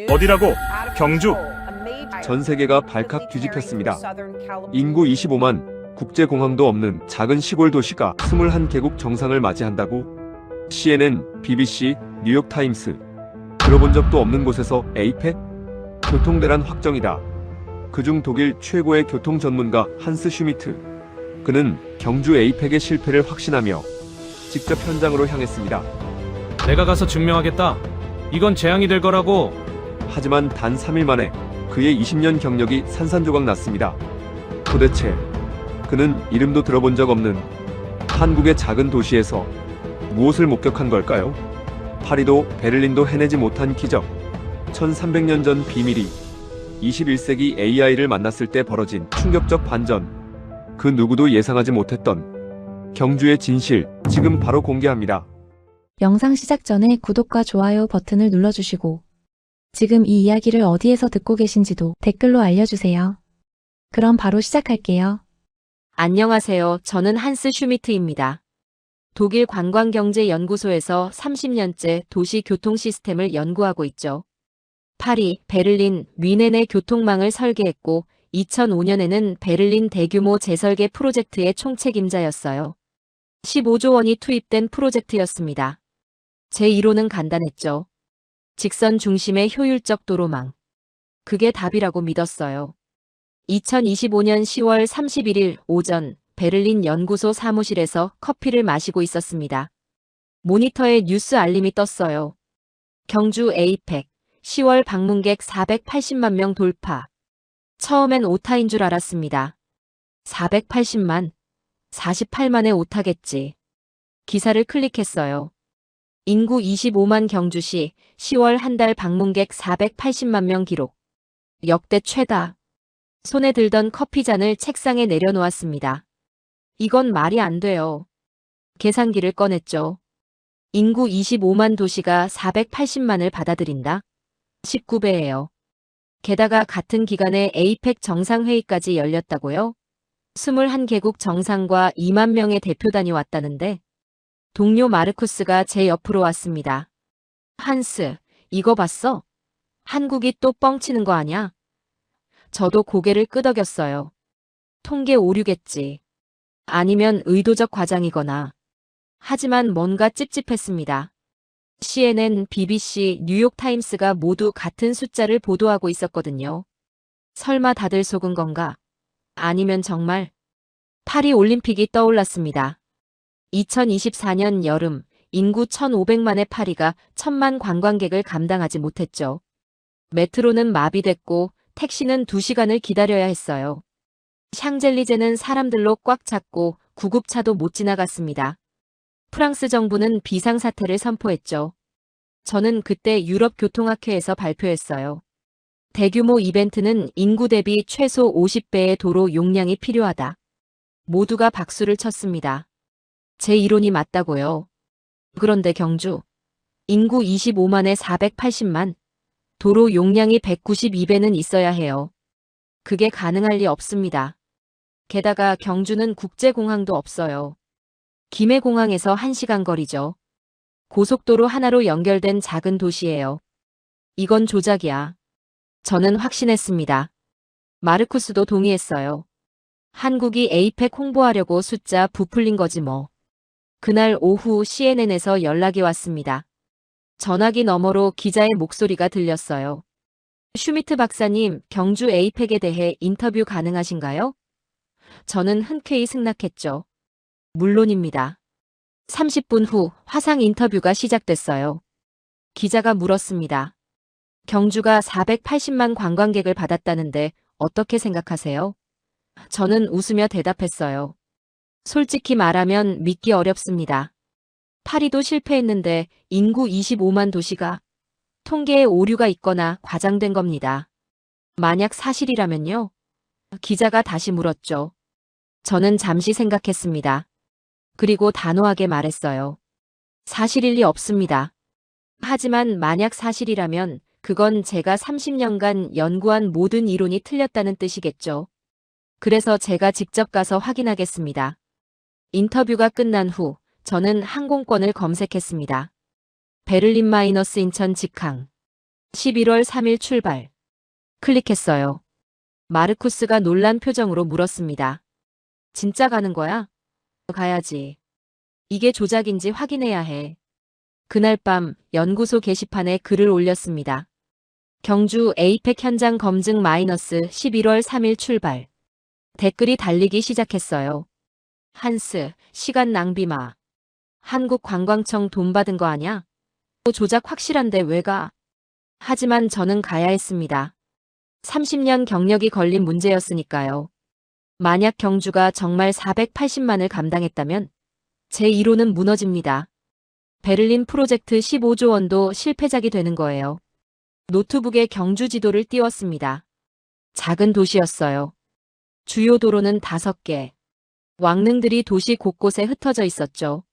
어디라고? 경주. 전 세계가 발칵 뒤집혔습니다. 인구 25만, 국제공항도 없는 작은 시골 도시가 21개국 정상을 맞이한다고? CNN, BBC, 뉴욕타임스. 들어본 적도 없는 곳에서 에이펙? 교통대란 확정이다. 그중 독일 최고의 교통 전문가 한스 슈미트. 그는 경주 에이펙의 실패를 확신하며 직접 현장으로 향했습니다. 내가 가서 증명하겠다. 이건 재앙이 될 거라고. 하지만 단 3일 만에 그의 20년 경력이 산산조각 났습니다. 도대체 그는 이름도 들어본 적 없는 한국의 작은 도시에서 무엇을 목격한 걸까요? 파리도 베를린도 해내지 못한 기적. 1300년 전 비밀이 21세기 AI를 만났을 때 벌어진 충격적 반전. 그 누구도 예상하지 못했던 경주의 진실, 지금 바로 공개합니다. 영상 시작 전에 구독과 좋아요 버튼을 눌러주시고 지금 이 이야기를 어디에서 듣고 계신지도 댓글로 알려주세요. 그럼 바로 시작할게요. 안녕하세요. 저는 한스 슈미트입니다. 독일 관광경제연구소에서 30년째 도시 교통 시스템을 연구하고 있죠. 파리, 베를린, 뮌헨의 교통망을 설계했고 2005년에는 베를린 대규모 재설계 프로젝트의 총책임자였어요. 15조 원이 투입된 프로젝트였습니다. 제 이론은 간단했죠. 직선 중심의 효율적 도로망. 그게 답이라고 믿었어요. 2025년 10월 31일 오전 베를린 연구소 사무실에서 커피를 마시고 있었습니다. 모니터에 뉴스 알림이 떴어요. 경주 에이펙 10월 방문객 480만 명 돌파. 처음엔 오타인 줄 알았습니다. 480만? 48만의 오타겠지. 기사를 클릭했어요. 인구 25만 경주시 10월 한 달 방문객 480만 명 기록. 역대 최다. 손에 들던 커피잔을 책상에 내려놓았습니다. 이건 말이 안 돼요. 계산기를 꺼냈죠. 인구 25만 도시가 480만을 받아들인다? 19배예요. 게다가 같은 기간에 에이펙 정상회의까지 열렸다고요? 21개국 정상과 2만 명의 대표단이 왔다는데? 동료 마르쿠스가 제 옆으로 왔습니다. 한스, 이거 봤어? 한국이 또 뻥치는 거 아냐? 저도 고개를 끄덕였어요. 통계 오류겠지. 아니면 의도적 과장이거나. 하지만 뭔가 찝찝했습니다. CNN, BBC, 뉴욕타임스가 모두 같은 숫자를 보도하고 있었거든요. 설마 다들 속은 건가? 아니면 정말? 파리 올림픽이 떠올랐습니다. 2024년 여름 인구 1,500만의 파리가 1,000만 관광객을 감당하지 못했죠. 메트로는 마비됐고 택시는 2시간을 기다려야 했어요. 샹젤리제는 사람들로 꽉 찼고 구급차도 못 지나갔습니다. 프랑스 정부는 비상사태를 선포했죠. 저는 그때 유럽교통학회에서 발표했어요. 대규모 이벤트는 인구 대비 최소 50배의 도로 용량이 필요하다. 모두가 박수를 쳤습니다. 제 이론이 맞다고요. 그런데 경주. 인구 25만에 480만. 도로 용량이 192배는 있어야 해요. 그게 가능할 리 없습니다. 게다가 경주는 국제공항도 없어요. 김해공항에서 1시간 거리죠. 고속도로 하나로 연결된 작은 도시예요. 이건 조작이야. 저는 확신했습니다. 마르쿠스도 동의했어요. 한국이 에이펙 홍보하려고 숫자 부풀린 거지 뭐. 그날 오후 CNN에서 연락이 왔습니다. 전화기 너머로 기자의 목소리가 들렸어요. 슈미트 박사님, 경주 에이펙에 대해 인터뷰 가능하신가요? 저는 흔쾌히 승낙했죠. 물론입니다. 30분 후 화상 인터뷰가 시작됐어요. 기자가 물었습니다. 경주가 480만 관광객을 받았다는데 어떻게 생각하세요? 저는 웃으며 대답했어요. 솔직히 말하면 믿기 어렵습니다. 파리도 실패했는데 인구 25만 도시가 통계에 오류가 있거나 과장된 겁니다. 만약 사실이라면요? 기자가 다시 물었죠. 저는 잠시 생각했습니다. 그리고 단호하게 말했어요. 사실일 리 없습니다. 하지만 만약 사실이라면 그건 제가 30년간 연구한 모든 이론이 틀렸다는 뜻이겠죠. 그래서 제가 직접 가서 확인하겠습니다. 인터뷰가 끝난 후 저는 항공권을 검색했습니다. 베를린 마이너스 인천 직항. 11월 3일 출발. 클릭했어요. 마르쿠스가 놀란 표정으로 물었습니다. 진짜 가는 거야? 가야지. 이게 조작인지 확인해야 해. 그날 밤 연구소 게시판에 글을 올렸습니다. 경주 에이펙 현장 검증 마이너스 11월 3일 출발. 댓글이 달리기 시작했어요. 한스, 시간 낭비 마. 한국관광청 돈 받은 거 아냐? 조작 확실한데 왜 가? 하지만 저는 가야 했습니다. 30년 경력이 걸린 문제였으니까요. 만약 경주가 정말 480만을 감당했다면 제 이론은 무너집니다. 베를린 프로젝트 15조 원도 실패작이 되는 거예요. 노트북에 경주 지도를 띄웠습니다. 작은 도시였어요. 주요 도로는 5개. 왕릉들이 도시 곳곳에 흩어져 있었죠.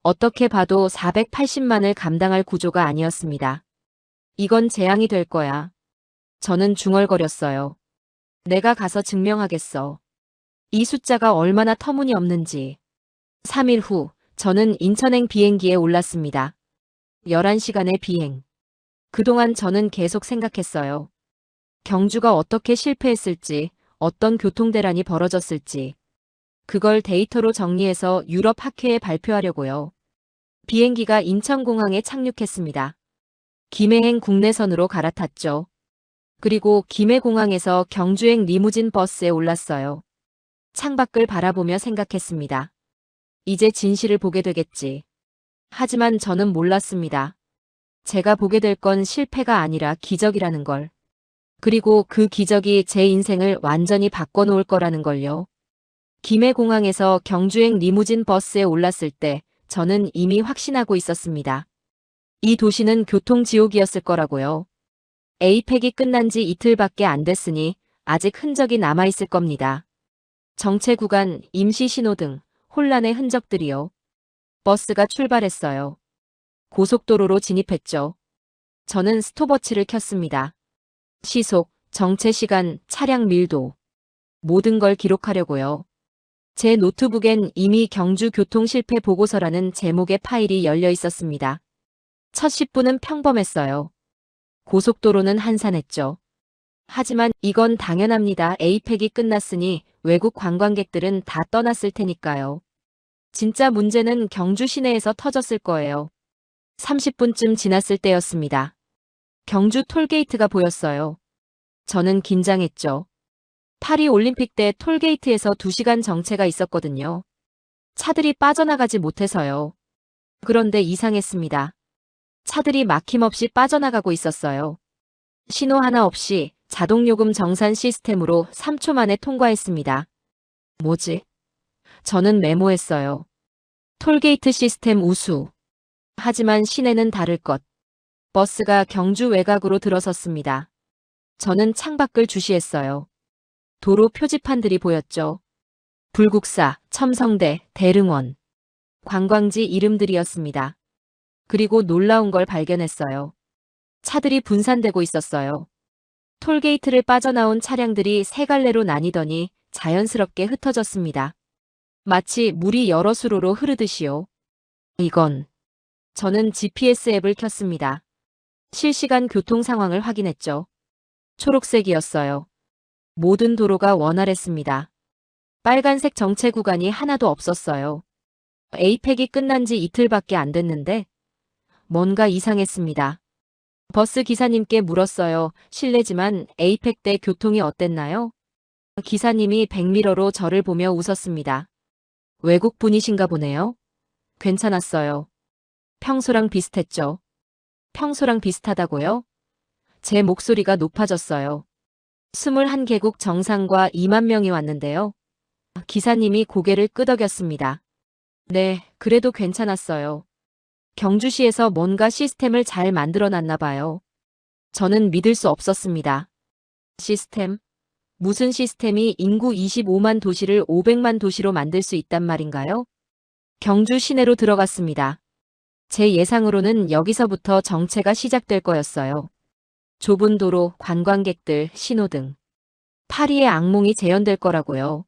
어떻게 봐도 480만을 감당할 구조가 아니었습니다. 이건 재앙이 될 거야. 저는 중얼거렸어요. 내가 가서 증명하겠어. 이 숫자가 얼마나 터무니없는지. 3일 후, 저는 인천행 비행기에 올랐습니다. 11시간의 비행. 그동안 저는 계속 생각했어요. 경주가 어떻게 실패했을지, 어떤 교통대란이 벌어졌을지. 그걸 데이터로 정리해서 유럽 학회에 발표하려고요. 비행기가 인천공항에 착륙했습니다. 김해행 국내선으로 갈아탔죠. 그리고 김해공항에서 경주행 리무진 버스에 올랐어요. 창밖을 바라보며 생각했습니다. 이제 진실을 보게 되겠지. 하지만 저는 몰랐습니다. 제가 보게 될 건 실패가 아니라 기적이라는 걸. 그리고 그 기적이 제 인생을 완전히 바꿔놓을 거라는 걸요. 김해공항에서 경주행 리무진 버스에 올랐을 때 저는 이미 확신하고 있었습니다. 이 도시는 교통지옥이었을 거라고요. 에이펙이 끝난 지 이틀밖에 안 됐으니 아직 흔적이 남아있을 겁니다. 정체 구간, 임시 신호등, 혼란의 흔적들이요. 버스가 출발했어요. 고속도로로 진입했죠. 저는 스톱워치를 켰습니다. 시속, 정체 시간, 차량 밀도. 모든 걸 기록하려고요. 제 노트북엔 이미 경주 교통 실패 보고서라는 제목의 파일이 열려 있었습니다. 첫 10분은 평범했어요. 고속도로는 한산했죠. 하지만 이건 당연합니다. 에이펙이 끝났으니 외국 관광객들은 다 떠났을 테니까요. 진짜 문제는 경주 시내에서 터졌을 거예요. 30분쯤 지났을 때였습니다. 경주 톨게이트가 보였어요. 저는 긴장했죠. 파리 올림픽 때 톨게이트에서 2시간 정체가 있었거든요. 차들이 빠져나가지 못해서요. 그런데 이상했습니다. 차들이 막힘없이 빠져나가고 있었어요. 신호 하나 없이 자동요금 정산 시스템으로 3초 만에 통과했습니다. 뭐지? 저는 메모했어요. 톨게이트 시스템 우수. 하지만 시내는 다를 것. 버스가 경주 외곽으로 들어섰습니다. 저는 창밖을 주시했어요. 도로 표지판들이 보였죠. 불국사, 첨성대, 대릉원. 관광지 이름들이었습니다. 그리고 놀라운 걸 발견했어요. 차들이 분산되고 있었어요. 톨게이트를 빠져나온 차량들이 세 갈래로 나뉘더니 자연스럽게 흩어졌습니다. 마치 물이 여러 수로로 흐르듯이요. 이건. 저는 GPS 앱을 켰습니다. 실시간 교통 상황을 확인했죠. 초록색이었어요. 모든 도로가 원활했습니다. 빨간색 정체 구간이 하나도 없었어요. 에이펙이 끝난 지 이틀밖에 안 됐는데 뭔가 이상했습니다. 버스 기사님께 물었어요. 실례지만 에이펙 때 교통이 어땠나요? 기사님이 백미러로 저를 보며 웃었습니다. 외국 분이신가 보네요. 괜찮았어요. 평소랑 비슷했죠. 평소랑 비슷하다고요? 제 목소리가 높아졌어요. 21개국 정상과 2만 명이 왔는데요. 기사님이 고개를 끄덕였습니다. 네, 그래도 괜찮았어요. 경주시에서 뭔가 시스템을 잘 만들어놨나 봐요. 저는 믿을 수 없었습니다. 시스템? 무슨 시스템이 인구 25만 도시를 500만 도시로 만들 수 있단 말인가요? 경주 시내로 들어갔습니다. 제 예상으로는 여기서부터 정체가 시작될 거였어요. 좁은 도로, 관광객들, 신호등. 파리의 악몽이 재현될 거라고요.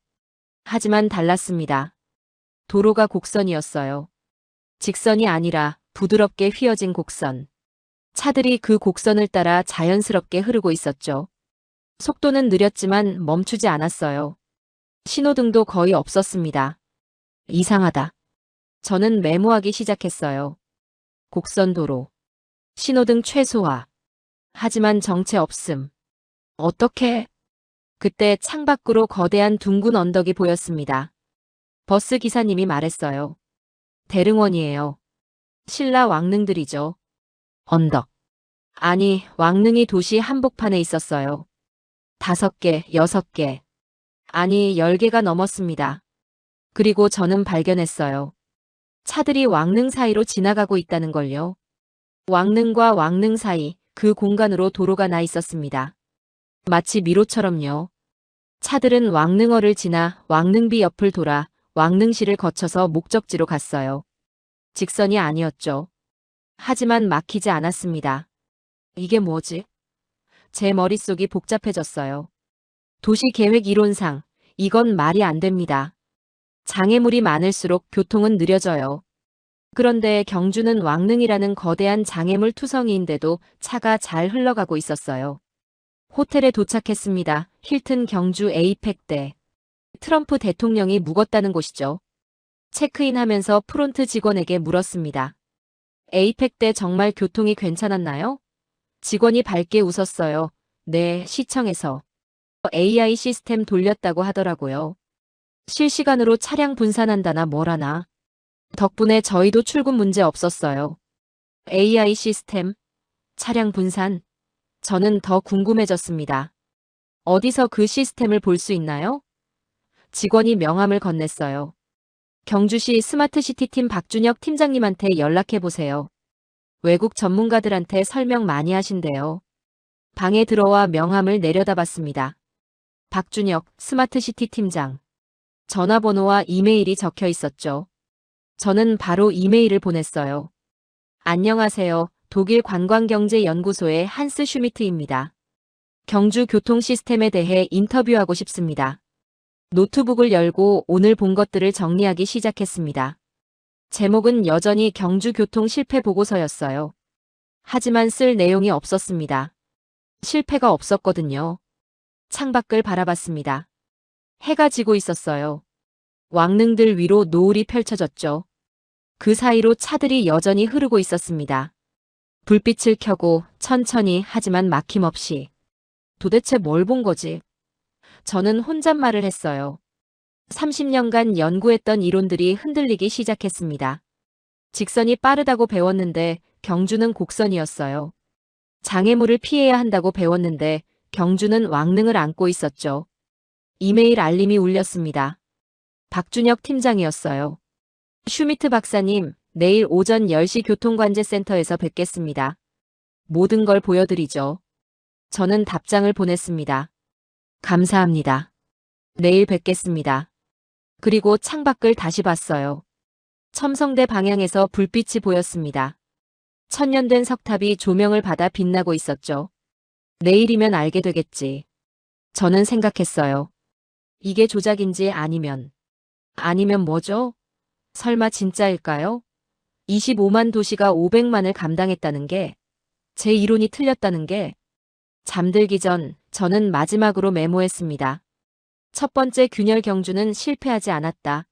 하지만 달랐습니다. 도로가 곡선이었어요. 직선이 아니라 부드럽게 휘어진 곡선. 차들이 그 곡선을 따라 자연스럽게 흐르고 있었죠. 속도는 느렸지만 멈추지 않았어요. 신호등도 거의 없었습니다. 이상하다. 저는 메모하기 시작했어요. 곡선 도로. 신호등 최소화. 하지만 정체 없음. 어떻게? 그때 창밖으로 거대한 둥근 언덕이 보였습니다. 버스 기사님이 말했어요. 대릉원이에요. 신라 왕릉들이죠. 언덕. 아니, 왕릉이 도시 한복판에 있었어요. 5개, 6개. 아니, 10개가 넘었습니다. 그리고 저는 발견했어요. 차들이 왕릉 사이로 지나가고 있다는 걸요. 왕릉과 왕릉 사이 그 공간으로 도로가 나 있었습니다. 마치 미로처럼요. 차들은 왕릉어를 지나 왕릉비 옆을 돌아 왕릉시를 거쳐서 목적지로 갔어요. 직선이 아니었죠. 하지만 막히지 않았습니다. 이게 뭐지? 제 머릿속이 복잡해졌어요. 도시계획 이론상 이건 말이 안 됩니다. 장애물이 많을수록 교통은 느려져요. 그런데 경주는 왕릉이라는 거대한 장애물 투성이인데도 차가 잘 흘러가고 있었어요. 호텔에 도착했습니다. 힐튼 경주 에이펙대. 트럼프 대통령이 묵었다는 곳이죠. 체크인하면서 프론트 직원에게 물었습니다. 에이펙대 정말 교통이 괜찮았나요? 직원이 밝게 웃었어요. 네, 시청에서 AI 시스템 돌렸다고 하더라고요. 실시간으로 차량 분산한다나 뭐라나. 덕분에 저희도 출근 문제 없었어요. AI 시스템, 차량 분산. 저는 더 궁금해졌습니다. 어디서 그 시스템을 볼 수 있나요? 직원이 명함을 건넸어요. 경주시 스마트시티팀 박준혁 팀장님한테 연락해보세요. 외국 전문가들한테 설명 많이 하신대요. 방에 들어와 명함을 내려다봤습니다. 박준혁 스마트시티 팀장. 전화번호와 이메일이 적혀 있었죠. 저는 바로 이메일을 보냈어요. 안녕하세요. 독일 관광경제연구소의 한스 슈미트입니다. 경주 교통 시스템에 대해 인터뷰하고 싶습니다. 노트북을 열고 오늘 본 것들을 정리하기 시작했습니다. 제목은 여전히 경주 교통 실패 보고서였어요. 하지만 쓸 내용이 없었습니다. 실패가 없었거든요. 창밖을 바라봤습니다. 해가 지고 있었어요. 왕릉들 위로 노을이 펼쳐졌죠. 그 사이로 차들이 여전히 흐르고 있었습니다. 불빛을 켜고 천천히 하지만 막힘없이. 도대체 뭘 본 거지? 저는 혼잣말을 했어요. 30년간 연구했던 이론들이 흔들리기 시작했습니다. 직선이 빠르다고 배웠는데 경주는 곡선이었어요. 장애물을 피해야 한다고 배웠는데 경주는 왕릉을 안고 있었죠. 이메일 알림이 울렸습니다. 박준혁 팀장이었어요. 슈미트 박사님, 내일 오전 10시 교통관제센터에서 뵙겠습니다. 모든 걸 보여드리죠. 저는 답장을 보냈습니다. 감사합니다. 내일 뵙겠습니다. 그리고 창밖을 다시 봤어요. 첨성대 방향에서 불빛이 보였습니다. 천년된 석탑이 조명을 받아 빛나고 있었죠. 내일이면 알게 되겠지. 저는 생각했어요. 이게 조작인지 아니면 뭐죠? 설마 진짜일까요? 25만 도시가 500만을 감당했다는 게, 제 이론이 틀렸다는 게. 잠들기 전 저는 마지막으로 메모했습니다. 첫 번째 균열 경주는 실패하지 않았다.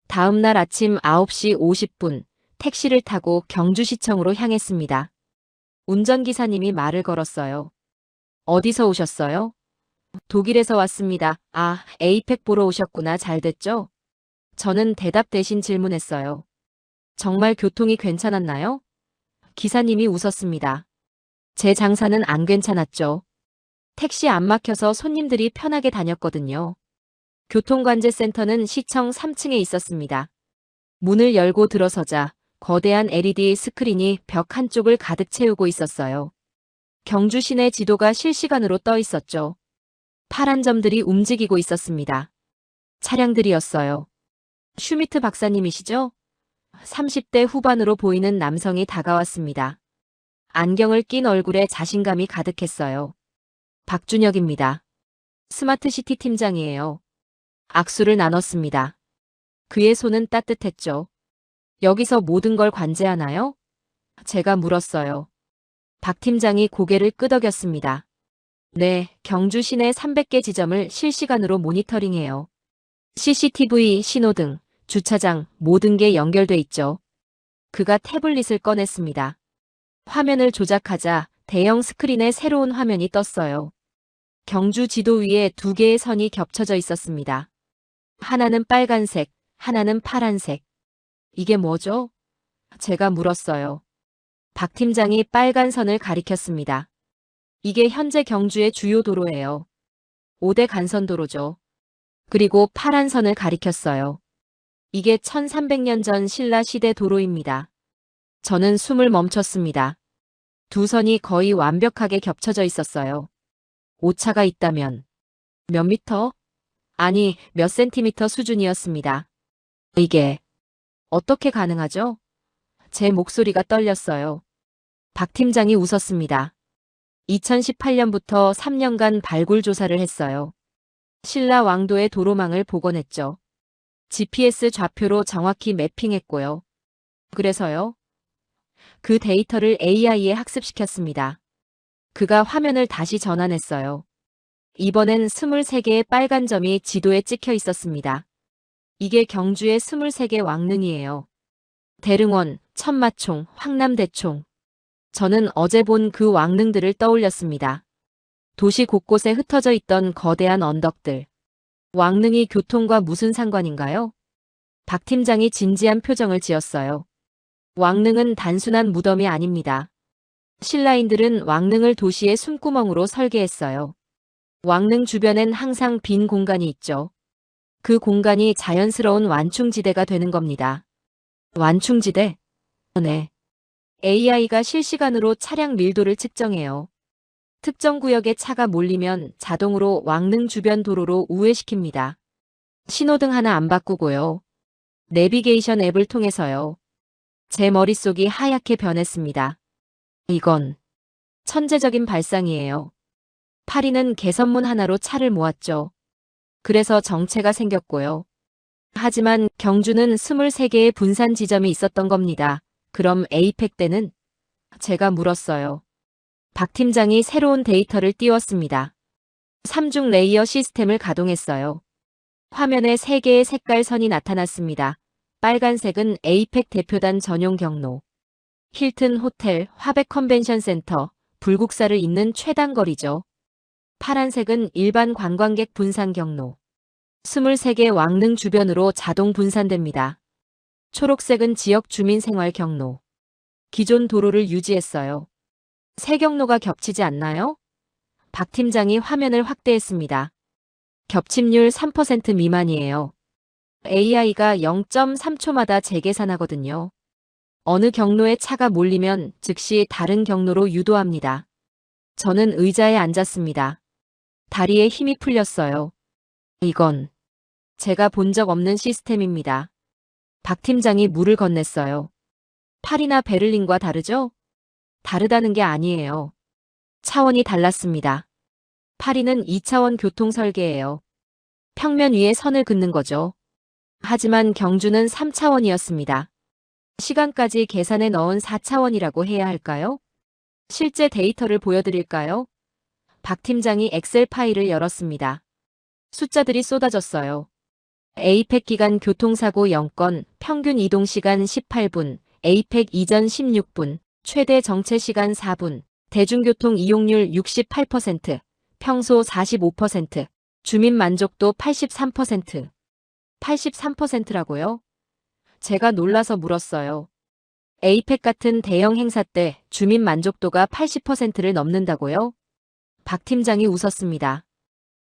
다음 날 아침 9시 50분 택시를 타고 경주시청으로 향했습니다. 운전기사님이 말을 걸었어요. 어디서 오셨어요? 독일에서 왔습니다. 아, 에이펙 보러 오셨구나. 잘 됐죠? 저는 대답 대신 질문했어요. 정말 교통이 괜찮았나요? 기사님이 웃었습니다. 제 장사는 안 괜찮았죠. 택시 안 막혀서 손님들이 편하게 다녔거든요. 교통관제센터는 시청 3층에 있었습니다. 문을 열고 들어서자 거대한 LED 스크린이 벽 한쪽을 가득 채우고 있었어요. 경주 시내 지도가 실시간으로 떠 있었죠. 파란 점들이 움직이고 있었습니다. 차량들이었어요. 슈미트 박사님이시죠? 30대 후반으로 보이는 남성이 다가왔습니다. 안경을 낀 얼굴에 자신감이 가득했어요. 박준혁입니다. 스마트시티 팀장이에요. 악수를 나눴습니다. 그의 손은 따뜻했죠. 여기서 모든 걸 관제하나요? 제가 물었어요. 박 팀장이 고개를 끄덕였습니다. 네, 경주 시내 300개 지점을 실시간으로 모니터링해요. CCTV, 신호등, 주차장, 모든 게 연결돼 있죠. 그가 태블릿을 꺼냈습니다. 화면을 조작하자 대형 스크린에 새로운 화면이 떴어요. 경주 지도 위에 두 개의 선이 겹쳐져 있었습니다. 하나는 빨간색, 하나는 파란색. 이게 뭐죠? 제가 물었어요. 박 팀장이 빨간 선을 가리켰습니다. 이게 현재 경주의 주요 도로예요. 5대 간선도로죠. 그리고 파란 선을 가리켰어요. 이게 1300년 전 신라 시대 도로입니다. 저는 숨을 멈췄습니다. 두 선이 거의 완벽하게 겹쳐져 있었어요. 오차가 있다면 몇 미터? 아니, 몇 센티미터 수준이었습니다. 이게 어떻게 가능하죠? 제 목소리가 떨렸어요. 박 팀장이 웃었습니다. 2018년부터 3년간 발굴 조사를 했어요. 신라 왕도의 도로망을 복원했죠. GPS 좌표로 정확히 매핑했고요. 그래서요? 그 데이터를 AI에 학습시켰습니다. 그가 화면을 다시 전환했어요. 이번엔 23개의 빨간 점이 지도에 찍혀 있었습니다. 이게 경주의 23개 왕릉이에요. 대릉원, 천마총, 황남대총. 저는 어제 본 그 왕릉들을 떠올렸습니다. 도시 곳곳에 흩어져 있던 거대한 언덕들. 왕릉이 교통과 무슨 상관인가요? 박 팀장이 진지한 표정을 지었어요. 왕릉은 단순한 무덤이 아닙니다. 신라인들은 왕릉을 도시의 숨구멍으로 설계했어요. 왕릉 주변엔 항상 빈 공간이 있죠. 그 공간이 자연스러운 완충지대가 되는 겁니다. 완충지대? 네. AI가 실시간으로 차량 밀도를 측정해요. 특정 구역에 차가 몰리면 자동으로 왕릉 주변 도로로 우회시킵니다. 신호등 하나 안 바꾸고요. 내비게이션 앱을 통해서요. 제 머릿속이 하얗게 변했습니다. 이건 천재적인 발상이에요. 파리는 개선문 하나로 차를 모았죠. 그래서 정체가 생겼고요. 하지만 경주는 23개의 분산 지점이 있었던 겁니다. 그럼 에이펙 때는? 제가 물었어요. 박 팀장이 새로운 데이터를 띄웠습니다. 3중 레이어 시스템을 가동했어요. 화면에 3개의 색깔 선이 나타났습니다. 빨간색은 에이펙 대표단 전용 경로. 힐튼 호텔, 화백 컨벤션 센터, 불국사를 잇는 최단 거리죠. 파란색은 일반 관광객 분산 경로. 23개 왕릉 주변으로 자동 분산됩니다. 초록색은 지역 주민 생활 경로. 기존 도로를 유지했어요. 세 경로가 겹치지 않나요? 박 팀장이 화면을 확대했습니다. 겹침률 3% 미만이에요. AI가 0.3초마다 재계산하거든요. 어느 경로에 차가 몰리면 즉시 다른 경로로 유도합니다. 저는 의자에 앉았습니다. 다리에 힘이 풀렸어요. 이건 제가 본 적 없는 시스템입니다. 박 팀장이 물을 건넸어요. 파리나 베를린과 다르죠? 다르다는 게 아니에요. 차원이 달랐습니다. 파리는 2차원 교통 설계예요. 평면 위에 선을 긋는 거죠. 하지만 경주는 3차원이었습니다. 시간까지 계산해 넣은 4차원이라고 해야 할까요? 실제 데이터를 보여드릴까요? 박 팀장이 엑셀 파일을 열었습니다. 숫자들이 쏟아졌어요. 에이펙 기간 교통사고 0건, 평균 이동시간 18분, 에이펙 이전 16분, 최대 정체시간 4분, 대중교통 이용률 68%, 평소 45%, 주민 만족도 83%. 83%라고요? 제가 놀라서 물었어요. 에이펙 같은 대형 행사 때 주민 만족도가 80%를 넘는다고요? 박 팀장이 웃었습니다.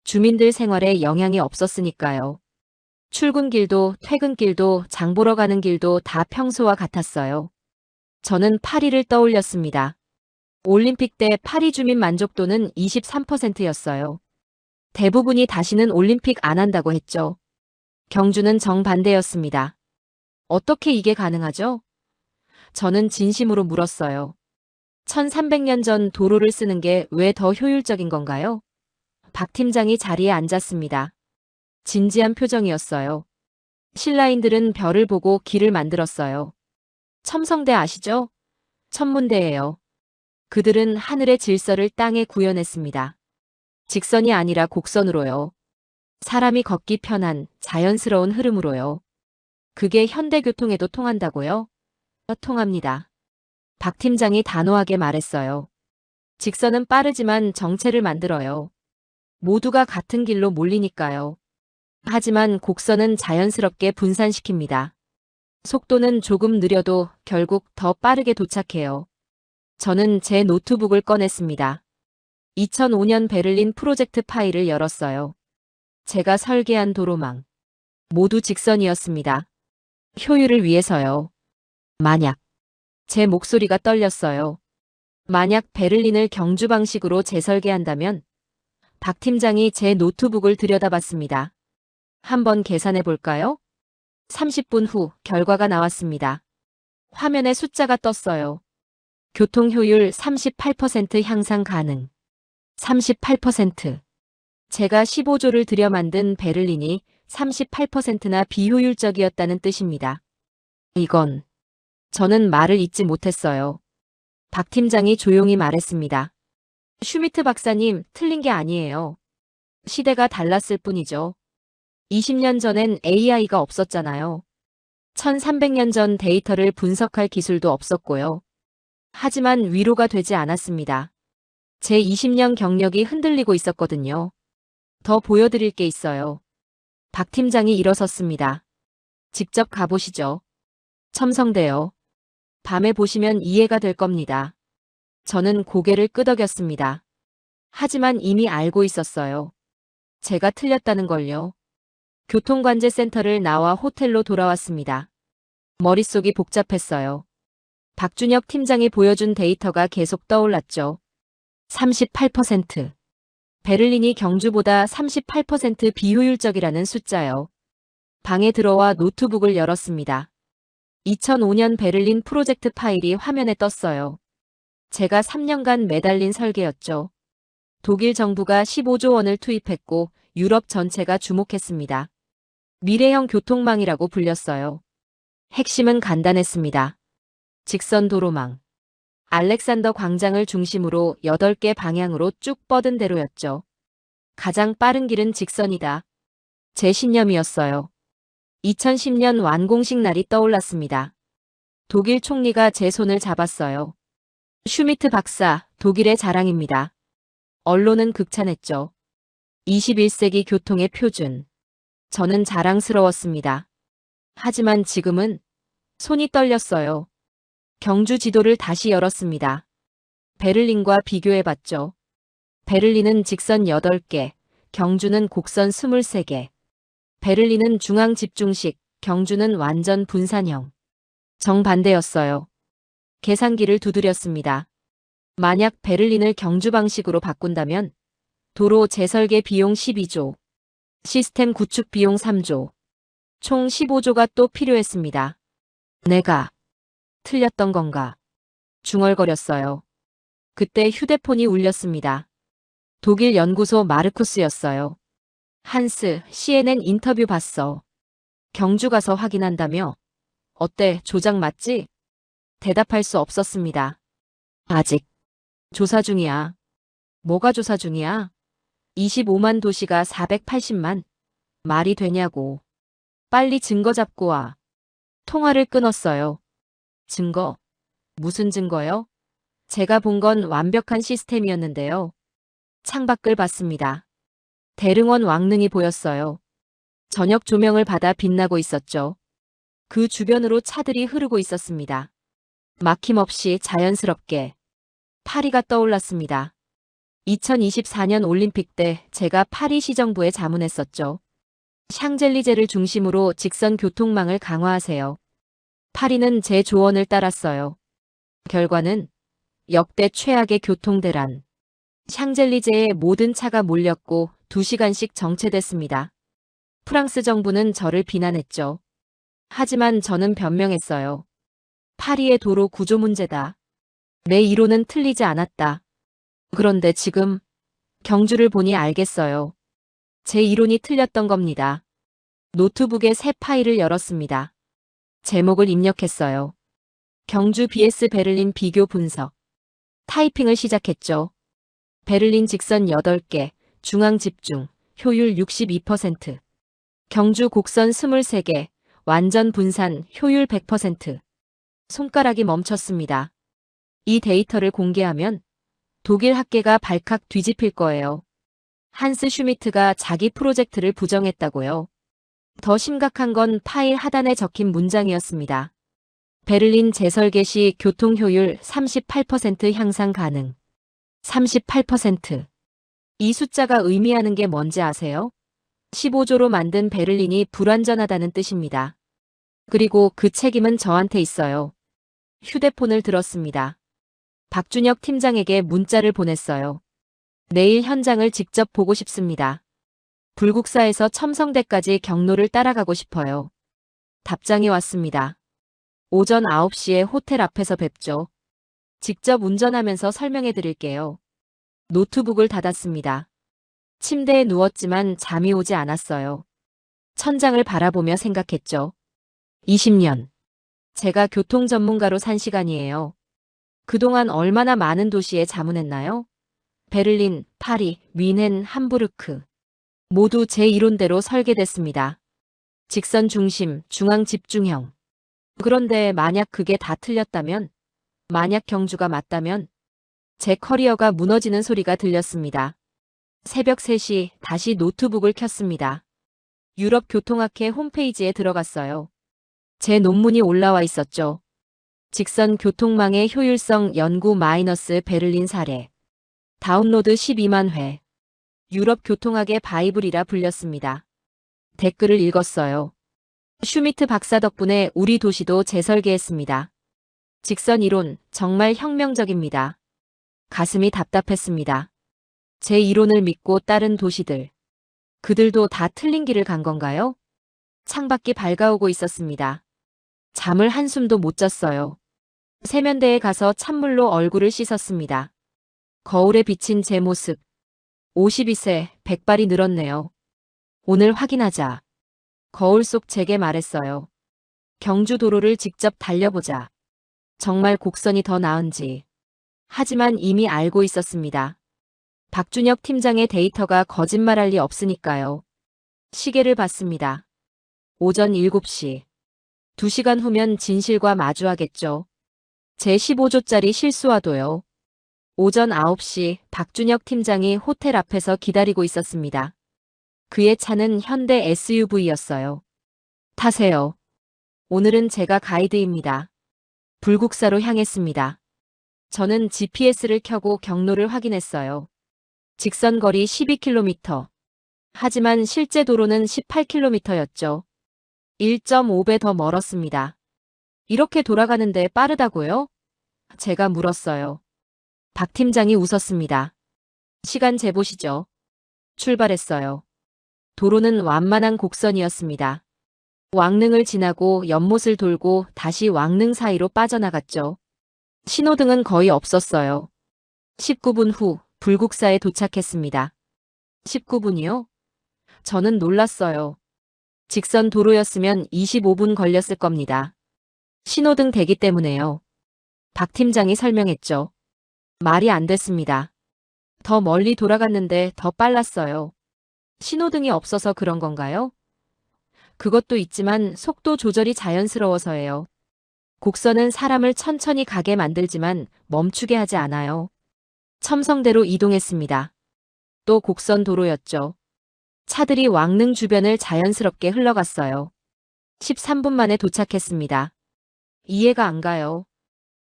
주민들 생활에 영향이 없었으니까요. 출근길도 퇴근길도 장 보러 가는 길도 다 평소와 같았어요. 저는 파리를 떠올렸습니다. 올림픽 때 파리 주민 만족도는 23%였어요. 대부분이 다시는 올림픽 안 한다고 했죠. 경주는 정반대였습니다. 어떻게 이게 가능하죠? 저는 진심으로 물었어요. 1300년 전 도로를 쓰는 게 왜 더 효율적인 건가요? 박 팀장이 자리에 앉았습니다. 진지한 표정이었어요. 신라인들은 별을 보고 길을 만들었어요. 첨성대 아시죠? 천문대예요. 그들은 하늘의 질서를 땅에 구현했습니다. 직선이 아니라 곡선으로요. 사람이 걷기 편한 자연스러운 흐름으로요. 그게 현대교통에도 통한다고요? 통합니다. 박 팀장이 단호하게 말했어요. 직선은 빠르지만 정체를 만들어요. 모두가 같은 길로 몰리니까요. 하지만 곡선은 자연스럽게 분산시킵니다. 속도는 조금 느려도 결국 더 빠르게 도착해요. 저는 제 노트북을 꺼냈습니다. 2005년 베를린 프로젝트 파일을 열었어요. 제가 설계한 도로망. 모두 직선이었습니다. 효율을 위해서요. 만약. 제 목소리가 떨렸어요. 만약 베를린을 경주 방식으로 재설계한다면 박 팀장이 제 노트북을 들여다봤습니다. 한번 계산해 볼까요? 30분 후 결과가 나왔습니다. 화면에 숫자가 떴어요. 교통 효율 38% 향상 가능. 38%. 제가 15조를 들여 만든 베를린이 38%나 비효율적이었다는 뜻입니다. 이건. 저는 말을 잇지 못했어요. 박 팀장이 조용히 말했습니다. 슈미트 박사님, 틀린 게 아니에요. 시대가 달랐을 뿐이죠. 20년 전엔 AI가 없었잖아요. 1300년 전 데이터를 분석할 기술도 없었고요. 하지만 위로가 되지 않았습니다. 제 20년 경력이 흔들리고 있었거든요. 더 보여드릴 게 있어요. 박 팀장이 일어섰습니다. 직접 가보시죠. 첨성대요. 밤에 보시면 이해가 될 겁니다. 저는 고개를 끄덕였습니다. 하지만 이미 알고 있었어요. 제가 틀렸다는 걸요. 교통관제센터를 나와 호텔로 돌아왔습니다. 머릿속이 복잡했어요. 박준혁 팀장이 보여준 데이터가 계속 떠올랐죠. 38%. 베를린이 경주보다 38% 비효율적이라는 숫자요. 방에 들어와 노트북을 열었습니다. 2005년 베를린 프로젝트 파일이 화면에 떴어요. 제가 3년간 매달린 설계였죠. 독일 정부가 15조 원을 투입했고 유럽 전체가 주목했습니다. 미래형 교통망이라고 불렸어요. 핵심은 간단했습니다. 직선 도로망. 알렉산더 광장을 중심으로 8개 방향으로 쭉 뻗은 대로였죠. 가장 빠른 길은 직선이다. 제 신념이었어요. 2010년 완공식 날이 떠올랐습니다. 독일 총리가 제 손을 잡았어요. 슈미트 박사, 독일의 자랑입니다. 언론은 극찬했죠. 21세기 교통의 표준. 저는 자랑스러웠습니다. 하지만 지금은 손이 떨렸어요. 경주 지도를 다시 열었습니다. 베를린과 비교해봤죠. 베를린은 직선 8개, 경주는 곡선 23개. 베를린은 중앙 집중식, 경주는 완전 분산형. 정반대였어요. 계산기를 두드렸습니다. 만약 베를린을 경주 방식으로 바꾼다면 도로 재설계 비용 12조, 시스템 구축 비용 3조, 총 15조가 또 필요했습니다. 내가 틀렸던 건가? 중얼거렸어요. 그때 휴대폰이 울렸습니다. 독일 연구소 마르쿠스였어요. 한스, CNN 인터뷰 봤어. 경주 가서 확인한다며? 어때, 조작 맞지? 대답할 수 없었습니다. 아직 조사 중이야. 뭐가 조사 중이야? 25만 도시가 480만? 말이 되냐고. 빨리 증거 잡고 와. 통화를 끊었어요. 증거? 무슨 증거요? 제가 본 건 완벽한 시스템이었는데요. 창밖을 봤습니다. 대릉원 왕릉이 보였어요. 저녁 조명을 받아 빛나고 있었죠. 그 주변으로 차들이 흐르고 있었습니다. 막힘없이 자연스럽게. 파리가 떠올랐습니다. 2024년 올림픽 때 제가 파리 시정부에 자문했었죠. 샹젤리제를 중심으로 직선 교통망을 강화하세요. 파리는 제 조언을 따랐어요. 결과는 역대 최악의 교통대란. 샹젤리제에 모든 차가 몰렸고 2시간씩 정체됐습니다. 프랑스 정부는 저를 비난했죠. 하지만 저는 변명했어요. 파리의 도로 구조 문제다. 내 이론은 틀리지 않았다. 그런데 지금 경주를 보니 알겠어요. 제 이론이 틀렸던 겁니다. 노트북에 새 파일을 열었습니다. 제목을 입력했어요. 경주 vs 베를린 비교 분석. 타이핑을 시작했죠. 베를린 직선 8개, 중앙 집중, 효율 62%. 경주 곡선 23개, 완전 분산, 효율 100%. 손가락이 멈췄습니다. 이 데이터를 공개하면 독일 학계가 발칵 뒤집힐 거예요. 한스 슈미트가 자기 프로젝트를 부정했다고요. 더 심각한 건 파일 하단에 적힌 문장이었습니다. 베를린 재설계 시 교통 효율 38% 향상 가능. 38%. 이 숫자가 의미하는 게 뭔지 아세요? 15조로 만든 베를린이 불완전하다는 뜻입니다. 그리고 그 책임은 저한테 있어요. 휴대폰을 들었습니다. 박준혁 팀장에게 문자를 보냈어요. 내일 현장을 직접 보고 싶습니다. 불국사에서 첨성대까지 경로를 따라가고 싶어요. 답장이 왔습니다. 오전 9시에 호텔 앞에서 뵙죠. 직접 운전하면서 설명해 드릴게요. 노트북을 닫았습니다. 침대에 누웠지만 잠이 오지 않았어요. 천장을 바라보며 생각했죠. 20년. 제가 교통 전문가로 산 시간이에요. 그동안 얼마나 많은 도시에 자문했나요? 베를린, 파리, 뮌헨, 함부르크. 모두 제 이론대로 설계됐습니다. 직선 중심, 중앙 집중형. 그런데 만약 그게 다 틀렸다면, 만약 경주가 맞다면, 제 커리어가 무너지는 소리가 들렸습니다. 새벽 3시 다시 노트북을 켰습니다. 유럽교통학회 홈페이지에 들어갔어요. 제 논문이 올라와 있었죠. 직선 교통망의 효율성 연구 마이너스 베를린 사례. 다운로드 12만 회. 유럽교통학의 바이블이라 불렸습니다. 댓글을 읽었어요. 슈미트 박사 덕분에 우리 도시도 재설계했습니다. 직선 이론 정말 혁명적입니다. 가슴이 답답했습니다. 제 이론을 믿고 따른 도시들. 그들도 다 틀린 길을 간 건가요? 창밖이 밝아오고 있었습니다. 잠을 한숨도 못 잤어요. 세면대에 가서 찬물로 얼굴을 씻었습니다. 거울에 비친 제 모습. 52세, 100발이 늘었네요. 오늘 확인하자. 거울 속 제게 말했어요. 경주 도로를 직접 달려보자. 정말 곡선이 더 나은지. 하지만 이미 알고 있었습니다. 박준혁 팀장의 데이터가 거짓말할 리 없으니까요. 시계를 봤습니다. 오전 7시. 2시간 후면 진실과 마주하겠죠. 제 15조짜리 실수와도요. 오전 9시 박준혁 팀장이 호텔 앞에서 기다리고 있었습니다. 그의 차는 현대 SUV였어요. 타세요. 오늘은 제가 가이드입니다. 불국사로 향했습니다. 저는 GPS를 켜고 경로를 확인했어요. 직선 거리 12km. 하지만 실제 도로는 18km였죠. 1.5배 더 멀었습니다. 이렇게 돌아가는데 빠르다고요? 제가 물었어요. 박 팀장이 웃었습니다. 시간 재보시죠. 출발했어요. 도로는 완만한 곡선이었습니다. 왕릉을 지나고 연못을 돌고 다시 왕릉 사이로 빠져나갔죠. 신호등은 거의 없었어요. 19분 후 불국사에 도착했습니다. 19분이요? 저는 놀랐어요. 직선 도로였으면 25분 걸렸을 겁니다. 신호등 대기 때문에요. 박 팀장이 설명했죠. 말이 안 됐습니다. 더 멀리 돌아갔는데 더 빨랐어요. 신호등이 없어서 그런 건가요? 그것도 있지만 속도 조절이 자연스러워서예요. 곡선은 사람을 천천히 가게 만들지만 멈추게 하지 않아요. 첨성대로 이동했습니다. 또 곡선 도로였죠. 차들이 왕릉 주변을 자연스럽게 흘러갔어요. 13분 만에 도착했습니다. 이해가 안 가요.